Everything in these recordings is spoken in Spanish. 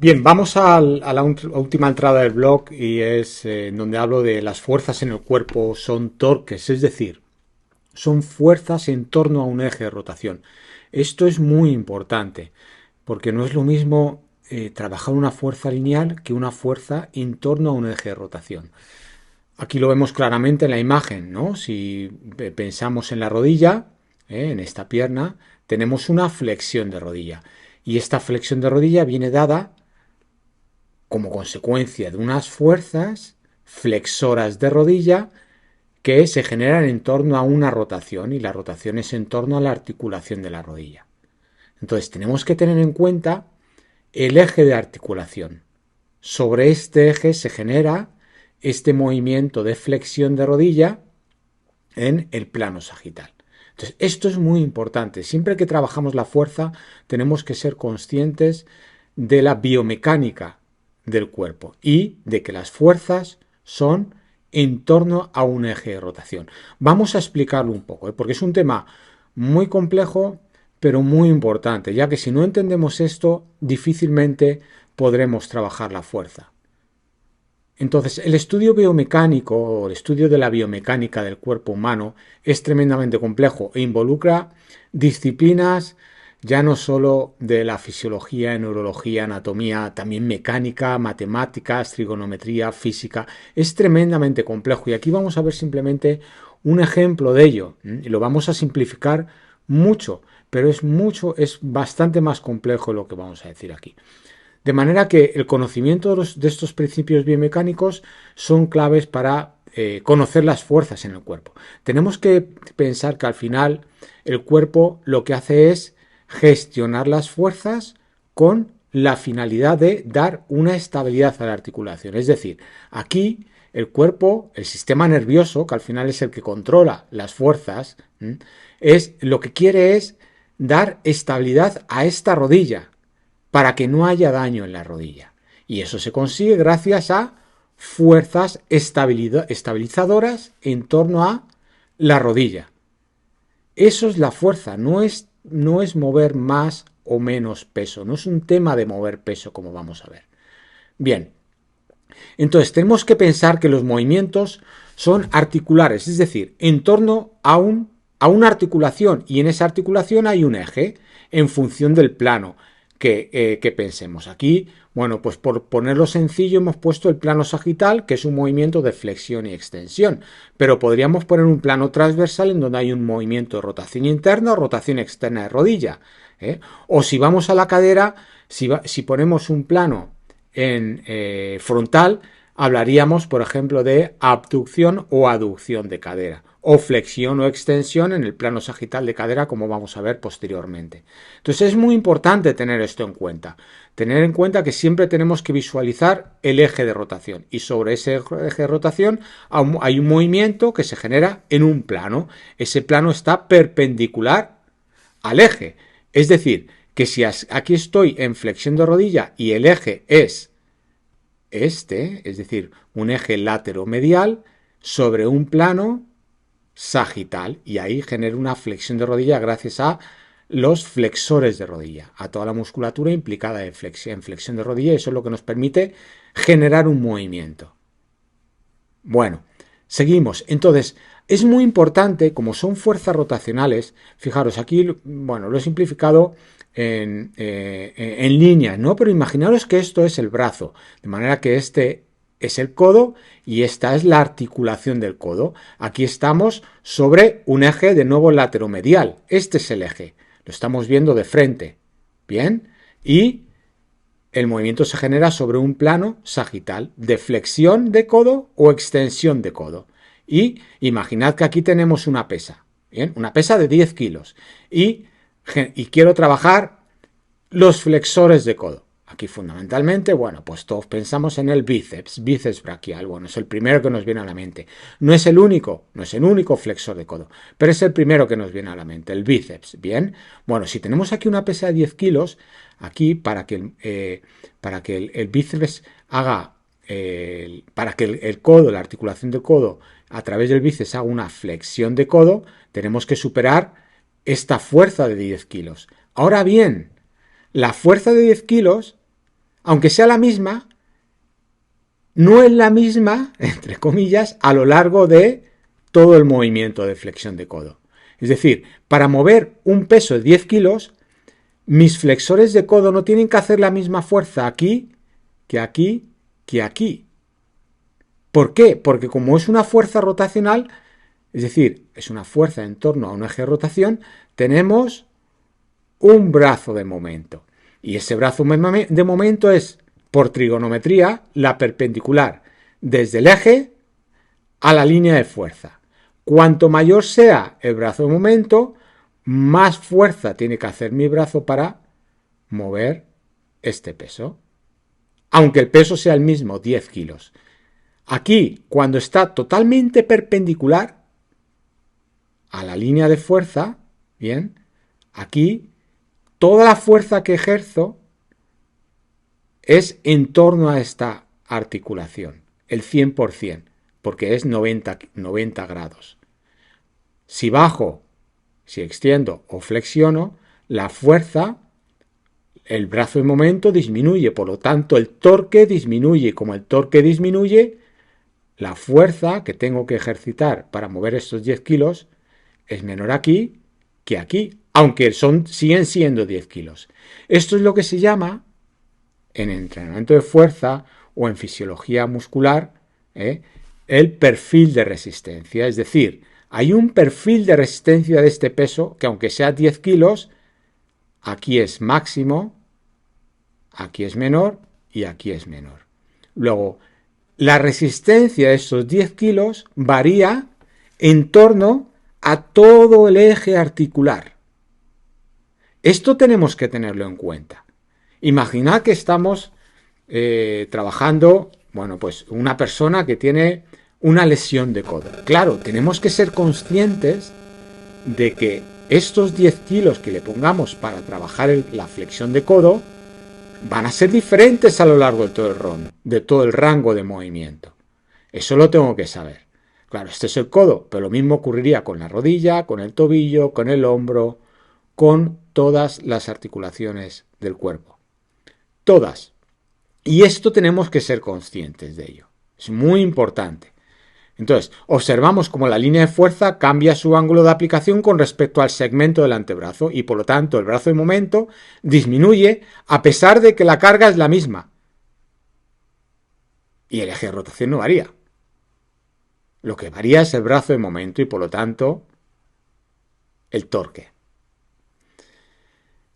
Bien, vamos a la última entrada del blog y es donde hablo de las fuerzas en el cuerpo son torques, es decir, son fuerzas en torno a un eje de rotación. Esto es muy importante porque no es lo mismo trabajar una fuerza lineal que una fuerza en torno a un eje de rotación. Aquí lo vemos claramente en la imagen, ¿no? Si pensamos en la rodilla, en esta pierna, tenemos una flexión de rodilla. Y esta flexión de rodilla viene dada como consecuencia de unas fuerzas flexoras de rodilla que se generan en torno a una rotación, y la rotación es en torno a la articulación de la rodilla. Entonces tenemos que tener en cuenta el eje de articulación. Sobre este eje se genera este movimiento de flexión de rodilla en el plano sagital. Entonces, esto es muy importante. Siempre que trabajamos la fuerza, tenemos que ser conscientes de la biomecánica del cuerpo y de que las fuerzas son en torno a un eje de rotación. Vamos a explicarlo un poco, porque es un tema muy complejo, pero muy importante, ya que si no entendemos esto, difícilmente podremos trabajar la fuerza. Entonces, el estudio biomecánico o el estudio de la biomecánica del cuerpo humano es tremendamente complejo e involucra disciplinas ya no solo de la fisiología, neurología, anatomía, también mecánica, matemáticas, trigonometría, física. Es tremendamente complejo y aquí vamos a ver simplemente un ejemplo de ello y lo vamos a simplificar mucho, pero es bastante más complejo lo que vamos a decir aquí. De manera que el conocimiento de estos principios biomecánicos son claves para conocer las fuerzas en el cuerpo. Tenemos que pensar que al final el cuerpo lo que hace es gestionar las fuerzas con la finalidad de dar una estabilidad a la articulación. Es decir, aquí el cuerpo, el sistema nervioso, que al final es el que controla las fuerzas, lo que quiere es dar estabilidad a esta rodilla para que no haya daño en la rodilla. Y eso se consigue gracias a fuerzas estabilizadoras en torno a la rodilla. Eso es la fuerza, no es mover más o menos peso, no es un tema de mover peso como vamos a ver. Bien, entonces tenemos que pensar que los movimientos son articulares, es decir, en torno a una articulación, y en esa articulación hay un eje en función del plano que pensemos. Aquí, bueno, pues por ponerlo sencillo hemos puesto el plano sagital, que es un movimiento de flexión y extensión, pero podríamos poner un plano transversal en donde hay un movimiento de rotación interna o rotación externa de rodilla. O si vamos a la cadera, si ponemos un plano en frontal, hablaríamos, por ejemplo, de abducción o aducción de cadera, o flexión o extensión en el plano sagital de cadera, como vamos a ver posteriormente. Entonces es muy importante tener esto en cuenta. Tener en cuenta que siempre tenemos que visualizar el eje de rotación, y sobre ese eje de rotación hay un movimiento que se genera en un plano. Ese plano está perpendicular al eje. Es decir, que si aquí estoy en flexión de rodilla y el eje es este, es decir, un eje lateromedial sobre un plano sagital, y ahí genero una flexión de rodilla gracias a los flexores de rodilla, a toda la musculatura implicada en flexión de rodilla, y eso es lo que nos permite generar un movimiento. Bueno, seguimos. Entonces, es muy importante, como son fuerzas rotacionales, fijaros, aquí, bueno, lo he simplificado en líneas, ¿no? Pero imaginaros que esto es el brazo, de manera que este es el codo y esta es la articulación del codo. Aquí estamos sobre un eje de nuevo lateromedial. Este es el eje. Lo estamos viendo de frente. Bien. Y el movimiento se genera sobre un plano sagital de flexión de codo o extensión de codo. Y imaginad que aquí tenemos una pesa. Bien. Una pesa de 10 kilos. Y quiero trabajar los flexores de codo. Aquí fundamentalmente, bueno, pues todos pensamos en el bíceps braquial. Bueno, es el primero que nos viene a la mente. No es el único flexor de codo, pero es el primero que nos viene a la mente, el bíceps. Bien, bueno, si tenemos aquí una pesa de 10 kilos, aquí para que el bíceps haga, para que el codo, la articulación del codo, a través del bíceps haga una flexión de codo, tenemos que superar esta fuerza de 10 kilos. Ahora bien, la fuerza de 10 kilos, aunque sea la misma, no es la misma, entre comillas, a lo largo de todo el movimiento de flexión de codo. Es decir, para mover un peso de 10 kilos, mis flexores de codo no tienen que hacer la misma fuerza aquí, que aquí, que aquí. ¿Por qué? Porque como es una fuerza rotacional, es decir, es una fuerza en torno a un eje de rotación, tenemos un brazo de momento. Y ese brazo de momento es, por trigonometría, la perpendicular desde el eje a la línea de fuerza. Cuanto mayor sea el brazo de momento, más fuerza tiene que hacer mi brazo para mover este peso. Aunque el peso sea el mismo, 10 kilos. Aquí, cuando está totalmente perpendicular a la línea de fuerza, bien, aquí toda la fuerza que ejerzo es en torno a esta articulación, el 100%, porque es 90 grados. Si bajo, si extiendo o flexiono, la fuerza, el brazo de momento disminuye, por lo tanto el torque disminuye. Como el torque disminuye, la fuerza que tengo que ejercitar para mover estos 10 kilos es menor aquí que aquí, aunque siguen siendo 10 kilos. Esto es lo que se llama, en entrenamiento de fuerza o en fisiología muscular, el perfil de resistencia. Es decir, hay un perfil de resistencia de este peso que, aunque sea 10 kilos, aquí es máximo, aquí es menor y aquí es menor. Luego, la resistencia de estos 10 kilos varía en torno a todo el eje articular. Esto tenemos que tenerlo en cuenta. Imaginad que estamos trabajando, bueno, pues una persona que tiene una lesión de codo. Claro, tenemos que ser conscientes de que estos 10 kilos que le pongamos para trabajar la flexión de codo van a ser diferentes a lo largo de todo el rango de movimiento. Eso lo tengo que saber. Claro, este es el codo, pero lo mismo ocurriría con la rodilla, con el tobillo, con el hombro, con todas las articulaciones del cuerpo. Todas. Y esto tenemos que ser conscientes de ello. Es muy importante. Entonces, observamos cómo la línea de fuerza cambia su ángulo de aplicación con respecto al segmento del antebrazo y por lo tanto el brazo de momento disminuye a pesar de que la carga es la misma. Y el eje de rotación no varía. Lo que varía es el brazo de momento y por lo tanto el torque.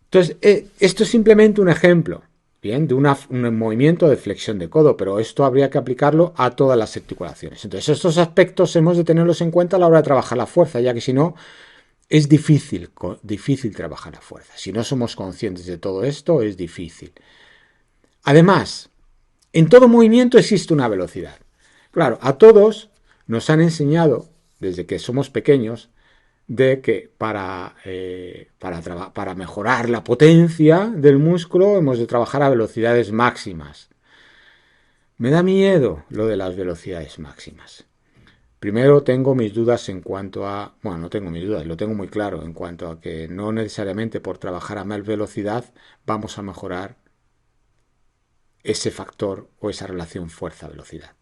Entonces, esto es simplemente un ejemplo, bien, de un movimiento de flexión de codo, pero esto habría que aplicarlo a todas las articulaciones. Entonces, estos aspectos hemos de tenerlos en cuenta a la hora de trabajar la fuerza, ya que si no, es difícil trabajar la fuerza. Si no somos conscientes de todo esto, es difícil. Además, en todo movimiento existe una velocidad. Claro, a todos nos han enseñado, desde que somos pequeños, de que para mejorar la potencia del músculo hemos de trabajar a velocidades máximas. Me da miedo lo de las velocidades máximas. Primero tengo mis dudas en cuanto a... Bueno, no tengo mis dudas, lo tengo muy claro en cuanto a que no necesariamente por trabajar a más velocidad vamos a mejorar ese factor o esa relación fuerza-velocidad,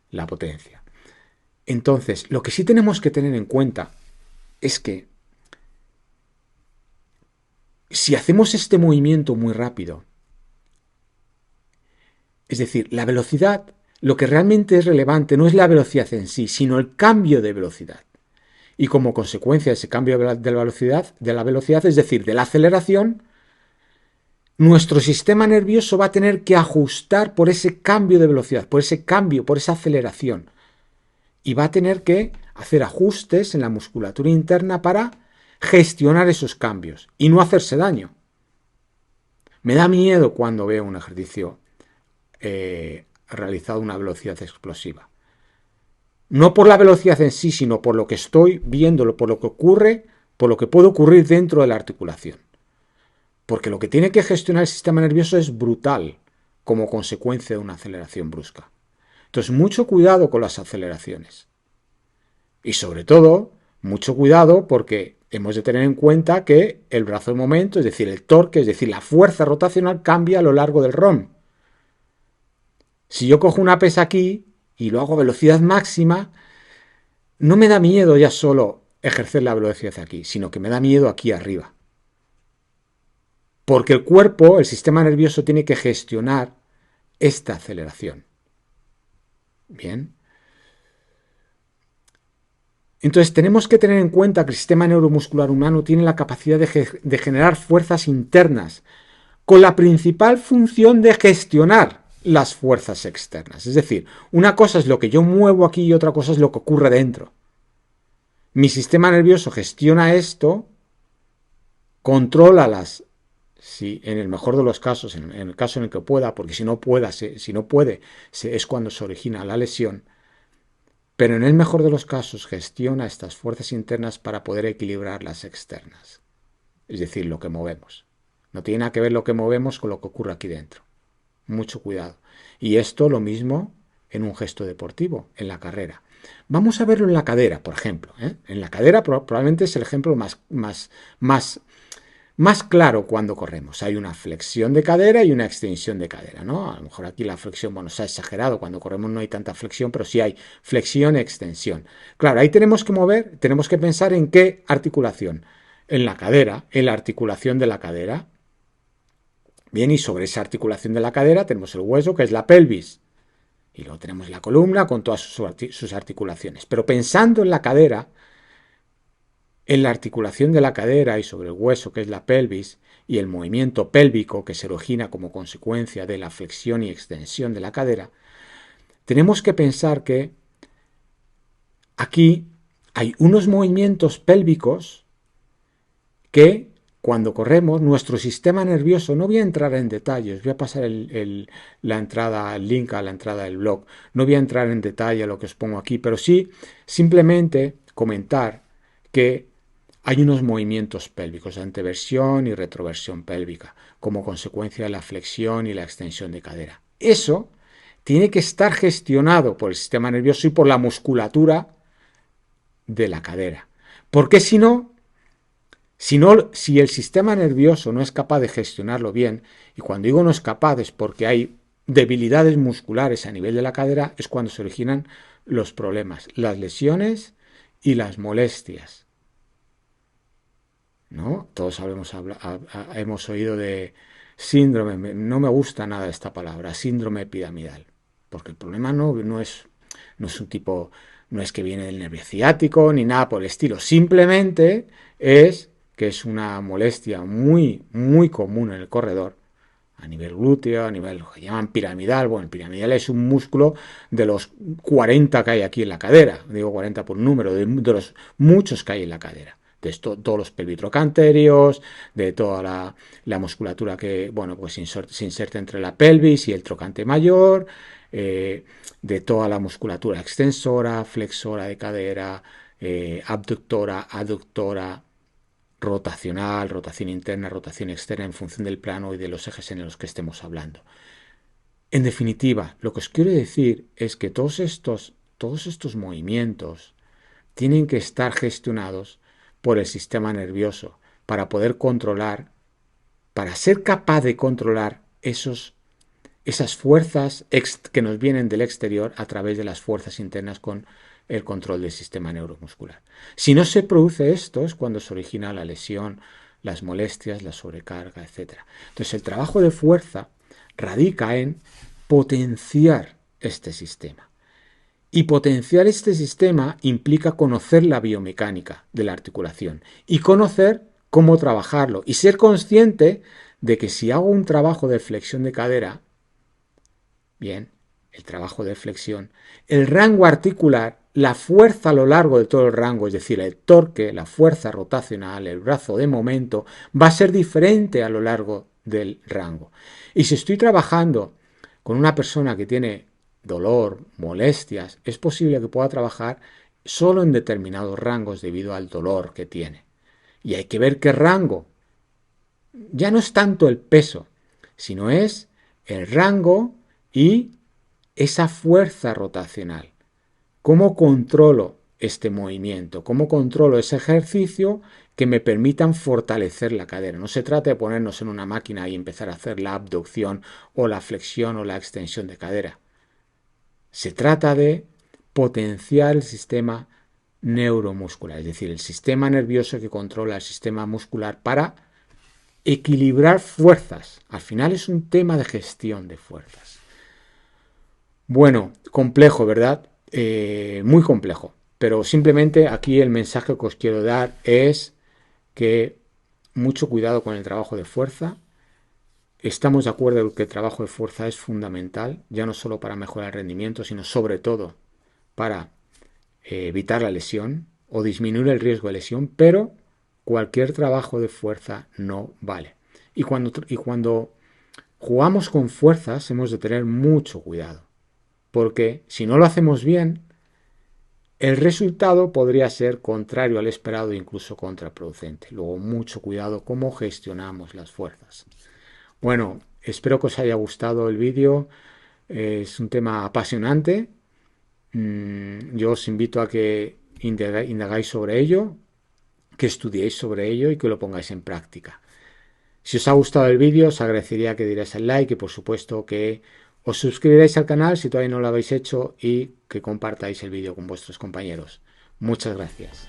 la potencia. Entonces, lo que sí tenemos que tener en cuenta es que si hacemos este movimiento muy rápido, es decir, la velocidad, lo que realmente es relevante no es la velocidad en sí, sino el cambio de velocidad. Y como consecuencia de ese cambio de la velocidad, es decir, de la aceleración, nuestro sistema nervioso va a tener que ajustar por ese cambio de velocidad, por ese cambio, por esa aceleración. Y va a tener que hacer ajustes en la musculatura interna para gestionar esos cambios y no hacerse daño. Me da miedo cuando veo un ejercicio realizado a una velocidad explosiva. No por la velocidad en sí, sino por lo que estoy viendo, por lo que ocurre, por lo que puede ocurrir dentro de la articulación. Porque lo que tiene que gestionar el sistema nervioso es brutal como consecuencia de una aceleración brusca. Entonces, mucho cuidado con las aceleraciones. Y sobre todo, mucho cuidado porque hemos de tener en cuenta que el brazo de momento, es decir, el torque, es decir, la fuerza rotacional cambia a lo largo del ROM. Si yo cojo una pesa aquí y lo hago a velocidad máxima, no me da miedo ya solo ejercer la velocidad aquí, sino que me da miedo aquí arriba. Porque el cuerpo, el sistema nervioso, tiene que gestionar esta aceleración. Bien. Entonces tenemos que tener en cuenta que el sistema neuromuscular humano tiene la capacidad de generar fuerzas internas, con la principal función de gestionar las fuerzas externas. Es decir, una cosa es lo que yo muevo aquí y otra cosa es lo que ocurre dentro. Mi sistema nervioso gestiona esto, controla las, si en el mejor de los casos, en el caso en el que pueda, porque si no puede, es cuando se origina la lesión, pero en el mejor de los casos gestiona estas fuerzas internas para poder equilibrar las externas, es decir, lo que movemos. No tiene nada que ver lo que movemos con lo que ocurre aquí dentro. Mucho cuidado. Y esto lo mismo en un gesto deportivo, en la carrera. Vamos a verlo en la cadera, por ejemplo. En la cadera probablemente es el ejemplo más claro cuando corremos. Hay una flexión de cadera y una extensión de cadera, ¿no? A lo mejor aquí la flexión, bueno, se ha exagerado. Cuando corremos no hay tanta flexión, pero sí hay flexión y extensión. Claro, ahí tenemos que mover, tenemos que pensar en qué articulación. En la cadera, en la articulación de la cadera. Bien, y sobre esa articulación de la cadera tenemos el hueso, que es la pelvis. Y luego tenemos la columna con todas sus articulaciones. Pero pensando en la cadera, en la articulación de la cadera y sobre el hueso, que es la pelvis, y el movimiento pélvico que se origina como consecuencia de la flexión y extensión de la cadera, tenemos que pensar que aquí hay unos movimientos pélvicos que cuando corremos, nuestro sistema nervioso, no voy a entrar en detalles, voy a pasar el link a la entrada del blog, no voy a entrar en detalle a lo que os pongo aquí, pero sí simplemente comentar que hay unos movimientos pélvicos, anteversión y retroversión pélvica, como consecuencia de la flexión y la extensión de cadera. Eso tiene que estar gestionado por el sistema nervioso y por la musculatura de la cadera, porque si el sistema nervioso no es capaz de gestionarlo bien, y cuando digo no es capaz es porque hay debilidades musculares a nivel de la cadera, es cuando se originan los problemas, las lesiones y las molestias. ¿No? Todos hemos oído de síndrome, no me gusta nada esta palabra, síndrome piramidal, porque el problema no es un tipo, no es que viene del nervio ciático ni nada por el estilo, simplemente es que es una molestia muy, muy común en el corredor, a nivel glúteo, a nivel lo que llaman piramidal. Bueno, el piramidal es un músculo de los 40 que hay aquí en la cadera, digo 40 por número, de los muchos que hay en la cadera. De esto, todos los pelvitrocantérios, de toda la musculatura que, bueno, pues se inserta entre la pelvis y el trocante mayor, de toda la musculatura extensora, flexora de cadera, abductora, aductora, rotacional, rotación interna, rotación externa en función del plano y de los ejes en los que estemos hablando. En definitiva, lo que os quiero decir es que todos estos movimientos tienen que estar gestionados por el sistema nervioso para poder controlar, para ser capaz de controlar esas fuerzas que nos vienen del exterior a través de las fuerzas internas con el control del sistema neuromuscular. Si no se produce esto es cuando se origina la lesión, las molestias, la sobrecarga, etc. Entonces el trabajo de fuerza radica en potenciar este sistema. Y potenciar este sistema implica conocer la biomecánica de la articulación y conocer cómo trabajarlo y ser consciente de que si hago un trabajo de flexión de cadera, bien, el trabajo de flexión, el rango articular, la fuerza a lo largo de todo el rango, es decir, el torque, la fuerza rotacional, el brazo de momento, va a ser diferente a lo largo del rango. Y si estoy trabajando con una persona que tiene dolor, molestias, es posible que pueda trabajar solo en determinados rangos debido al dolor que tiene. Y hay que ver qué rango. Ya no es tanto el peso, sino es el rango y esa fuerza rotacional. ¿Cómo controlo este movimiento? ¿Cómo controlo ese ejercicio que me permitan fortalecer la cadera? No se trata de ponernos en una máquina y empezar a hacer la abducción o la flexión o la extensión de cadera. Se trata de potenciar el sistema neuromuscular, es decir, el sistema nervioso que controla el sistema muscular para equilibrar fuerzas. Al final es un tema de gestión de fuerzas. Bueno, complejo, ¿verdad? Muy complejo. Pero simplemente aquí el mensaje que os quiero dar es que mucho cuidado con el trabajo de fuerza. Estamos de acuerdo en que el trabajo de fuerza es fundamental, ya no solo para mejorar el rendimiento, sino sobre todo para evitar la lesión o disminuir el riesgo de lesión, pero cualquier trabajo de fuerza no vale. Y cuando jugamos con fuerzas hemos de tener mucho cuidado, porque si no lo hacemos bien, el resultado podría ser contrario al esperado e incluso contraproducente. Luego, mucho cuidado cómo gestionamos las fuerzas. Bueno, espero que os haya gustado el vídeo. Es un tema apasionante. Yo os invito a que indagáis sobre ello, que estudiéis sobre ello y que lo pongáis en práctica. Si os ha gustado el vídeo, os agradecería que dierais el like y por supuesto que os suscribiráis al canal si todavía no lo habéis hecho y que compartáis el vídeo con vuestros compañeros. Muchas gracias.